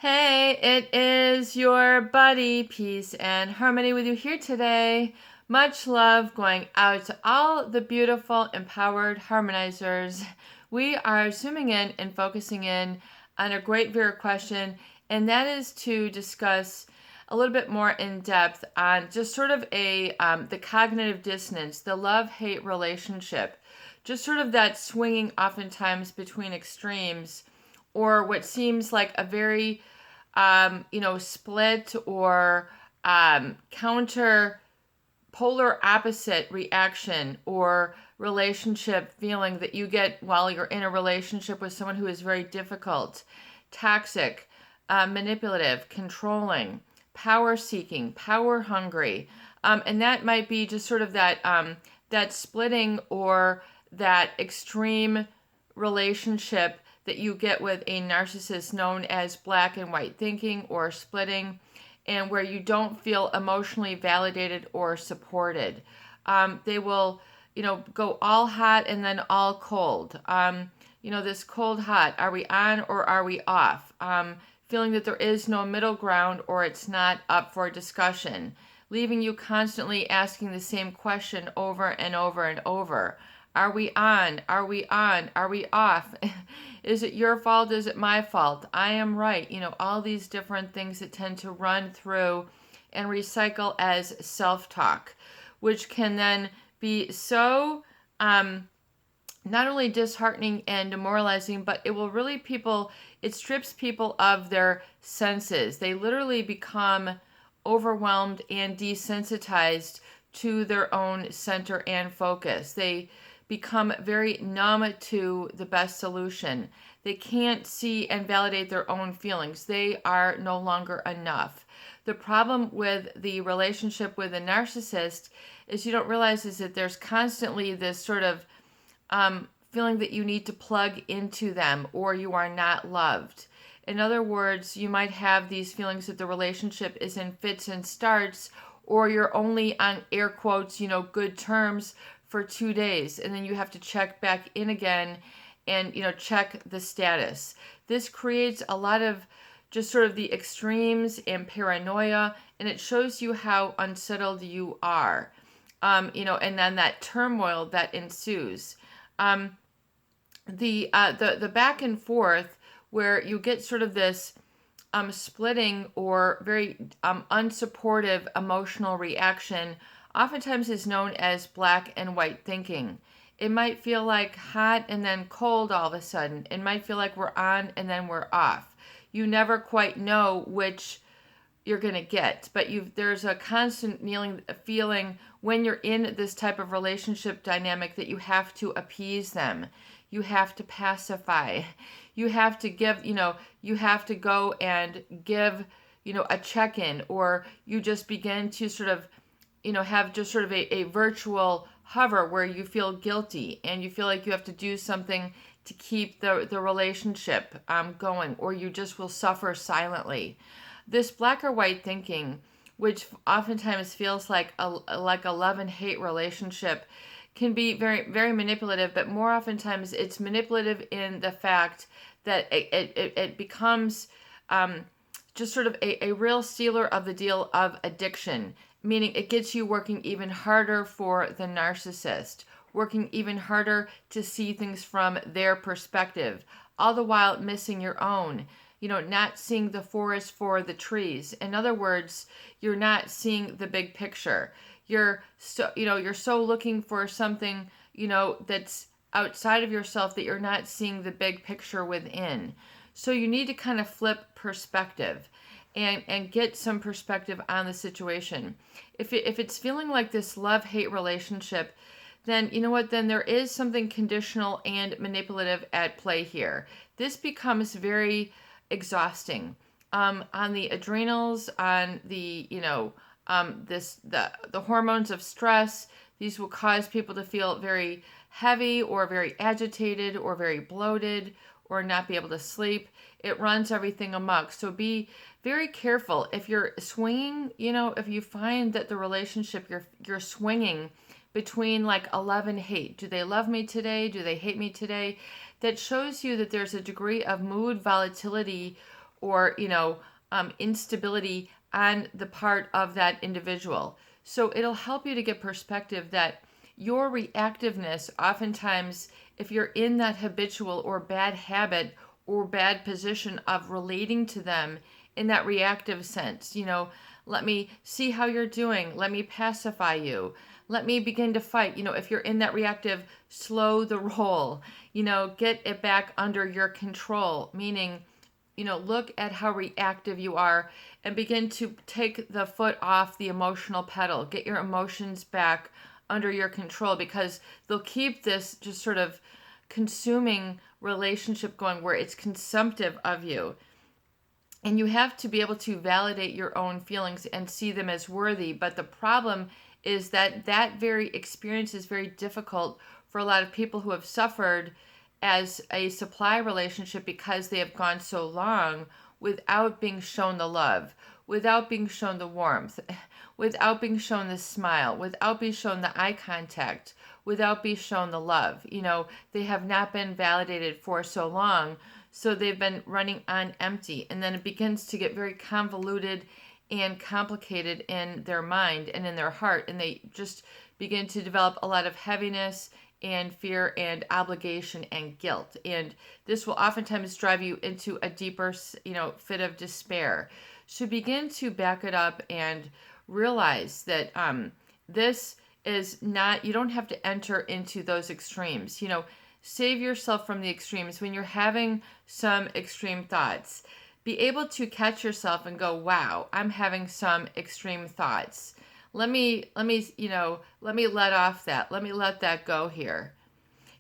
Hey, it is your buddy, Peace and Harmony, with you here today. Much love going out to all the beautiful, empowered harmonizers. We are zooming in and focusing in on a great viewer question, and that is to discuss a little bit more in depth on just sort of the cognitive dissonance, the love-hate relationship, just sort of that swinging oftentimes between extremes, or what seems like a very split or counter polar opposite reaction or relationship feeling that you get while you're in a relationship with someone who is very difficult, toxic, manipulative, controlling, power seeking, power hungry. And that might be just sort of that splitting or that extreme relationship that you get with a narcissist known as black and white thinking or splitting, and where you don't feel emotionally validated or supported. They will, go all hot and then all cold. This cold hot, are we on or are we off? Feeling that there is no middle ground or it's not up for discussion. Leaving you constantly asking the same question over and over and over. Are we on? Are we on? Are we off? Is it your fault? Is it my fault? I am right. All these different things that tend to run through and recycle as self-talk, which can then be so not only disheartening and demoralizing, but it strips people of their senses. They literally become overwhelmed and desensitized to their own center and focus. They become very numb to the best solution. They can't see and validate their own feelings. They are no longer enough. The problem with the relationship with a narcissist is you don't realize is that there's constantly this sort of feeling that you need to plug into them or you are not loved. In other words, you might have these feelings that the relationship is in fits and starts, or you're only on air quotes, good terms for 2 days, and then you have to check back in again and check the status. This creates a lot of just sort of the extremes and paranoia, and it shows you how unsettled you are, and then that turmoil that ensues. The back and forth where you get sort of this splitting or very unsupportive emotional reaction oftentimes is known as black and white thinking. It might feel like hot and then cold all of a sudden. It might feel like we're on and then we're off. You never quite know which you're going to get, but there's a constant feeling when you're in this type of relationship dynamic that you have to appease them. You have to pacify. You have to give, you have to go and give, a check-in, or you just begin to sort of have just sort of a virtual hover where you feel guilty and you feel like you have to do something to keep the relationship going, or you just will suffer silently. This black or white thinking, which oftentimes feels like a love and hate relationship, can be very, very manipulative, but more oftentimes it's manipulative in the fact that it becomes just sort of a real stealer of the deal of addiction, meaning it gets you working even harder for the narcissist, working even harder to see things from their perspective, all the while missing your own, not seeing the forest for the trees. In other words, you're not seeing the big picture. You're so looking for something, that's outside of yourself that you're not seeing the big picture within. So you need to kind of flip perspective and get some perspective on the situation. If it's feeling like this love-hate relationship, then you know what? Then there is something conditional and manipulative at play here. This becomes very exhausting on the adrenals, on the the hormones of stress. These will cause people to feel very heavy or very agitated or very bloated or not be able to sleep. It runs everything amok. So be very careful if you're swinging. If you find that the relationship you're swinging between like a love and hate. Do they love me today? Do they hate me today? That shows you that there's a degree of mood volatility or, instability on the part of that individual. So it'll help you to get perspective that your reactiveness, oftentimes, if you're in that habitual or bad habit or bad position of relating to them in that reactive sense, let me see how you're doing. Let me pacify you. Let me begin to fight. If you're in that reactive, slow the roll, get it back under your control, meaning, look at how reactive you are and begin to take the foot off the emotional pedal. Get your emotions back under your control, because they'll keep this just sort of consuming relationship going where it's consumptive of you. And you have to be able to validate your own feelings and see them as worthy. But the problem is that that very experience is very difficult for a lot of people who have suffered as a supply relationship, because they have gone so long without being shown the love, without being shown the warmth, without being shown the smile, without being shown the eye contact, without being shown the love. They have not been validated for so long. So they've been running on empty. And then it begins to get very convoluted and complicated in their mind and in their heart. And they just begin to develop a lot of heaviness and fear and obligation and guilt. And this will oftentimes drive you into a deeper, fit of despair. So begin to back it up and realize that this is not, you don't have to enter into those extremes. Save yourself from the extremes. When you're having some extreme thoughts, be able to catch yourself and go, wow, I'm having some extreme thoughts. Let me let off that. Let me let that go here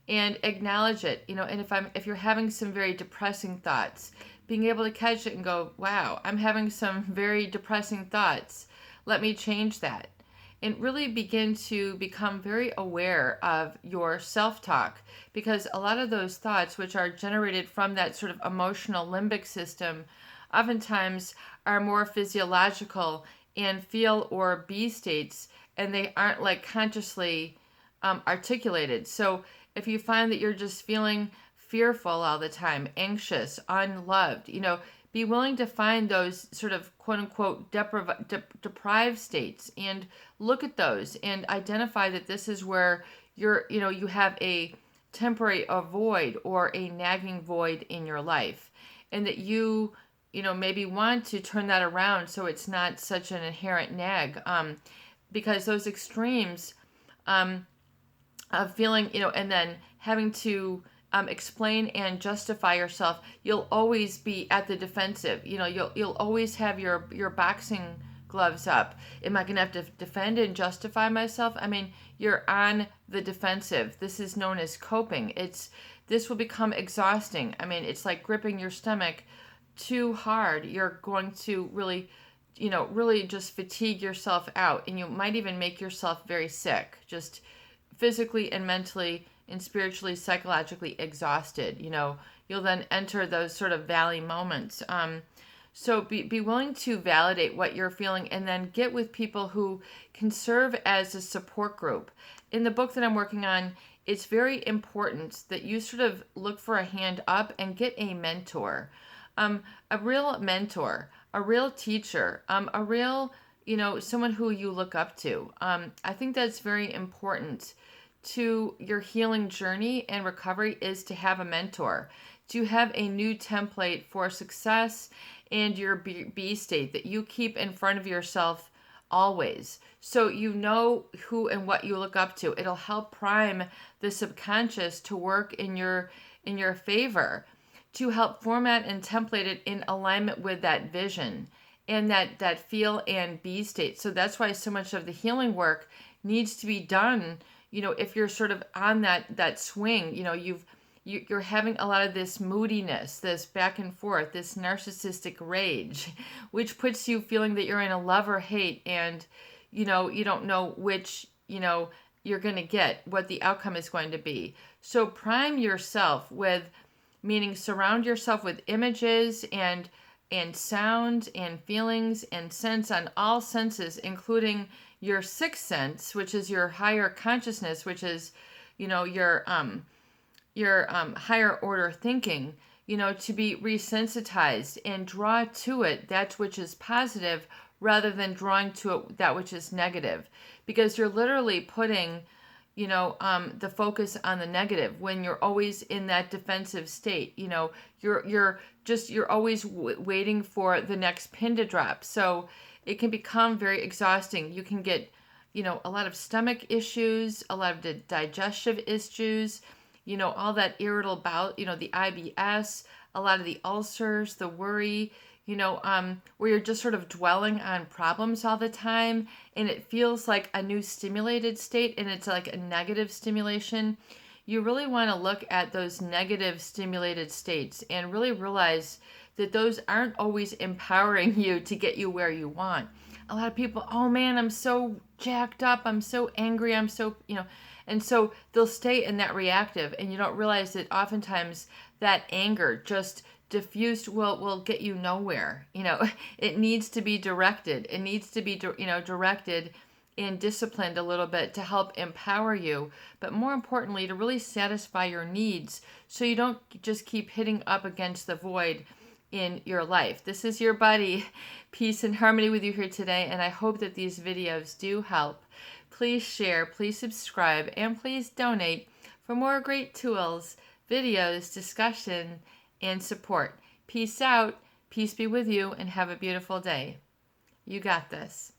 and acknowledge it. And if you're having some very depressing thoughts, being able to catch it and go, wow, I'm having some very depressing thoughts. Let me change that. And really begin to become very aware of your self-talk, because a lot of those thoughts, which are generated from that sort of emotional limbic system, oftentimes are more physiological and feel or be states, and they aren't like consciously articulated. So if you find that you're just feeling fearful all the time, anxious, unloved, be willing to find those sort of quote unquote deprived states and look at those and identify that this is where you have a temporary void or a nagging void in your life, and that you maybe want to turn that around so it's not such an inherent nag, because those extremes of feeling, and then having to explain and justify yourself, you'll always be at the defensive. You'll always have your boxing gloves up. Am I going to have to defend and justify myself? I mean, you're on the defensive. This is known as coping. This will become exhausting. I mean, it's like gripping your stomach too hard. You're going to really just fatigue yourself out, and you might even make yourself very sick, just physically and mentally and spiritually, psychologically exhausted. You'll then enter those sort of valley moments. So be willing to validate what you're feeling, and then get with people who can serve as a support group. In the book that I'm working on, it's very important that you sort of look for a hand up and get a mentor, a real mentor, a real teacher, a real, someone who you look up to. I think that's very important to your healing journey and recovery, is to have a mentor, to have a new template for success and your B state that you keep in front of yourself always, so who and what you look up to. It'll help prime the subconscious to work in your favor, to help format and template it in alignment with that vision and that feel and be state. So that's why so much of the healing work needs to be done. If you're sort of on that swing, you're having a lot of this moodiness, this back and forth, this narcissistic rage, which puts you feeling that you're in a love or hate, and you don't know which you're going to get, what the outcome is going to be. So prime yourself with, meaning surround yourself with images and sound and feelings and sense on all senses, including your sixth sense, which is your higher consciousness, which is your higher order thinking. to be resensitized and draw to it that which is positive rather than drawing to it that which is negative. Because you're literally putting, the focus on the negative when you're always in that defensive state. You're always waiting for the next pin to drop. So it can become very exhausting. You can get, a lot of stomach issues, a lot of digestive issues, all that irritable bowel, the IBS, a lot of the ulcers, the worry, where you're just sort of dwelling on problems all the time, and it feels like a new stimulated state, and it's like a negative stimulation. You really want to look at those negative stimulated states and really realize that those aren't always empowering you to get you where you want. A lot of people, oh man, I'm so jacked up, I'm so angry, I'm so, and so they'll stay in that reactive, and you don't realize that oftentimes that anger just diffused will get you nowhere. It needs to be directed. It needs to be directed and disciplined a little bit to help empower you, but more importantly to really satisfy your needs so you don't just keep hitting up against the void in your life. This is your buddy, Peace and Harmony, with you here today, and I hope that these videos do help. Please share, please subscribe, and please donate for more great tools, videos, discussion, and support. Peace out, peace be with you, and have a beautiful day. You got this.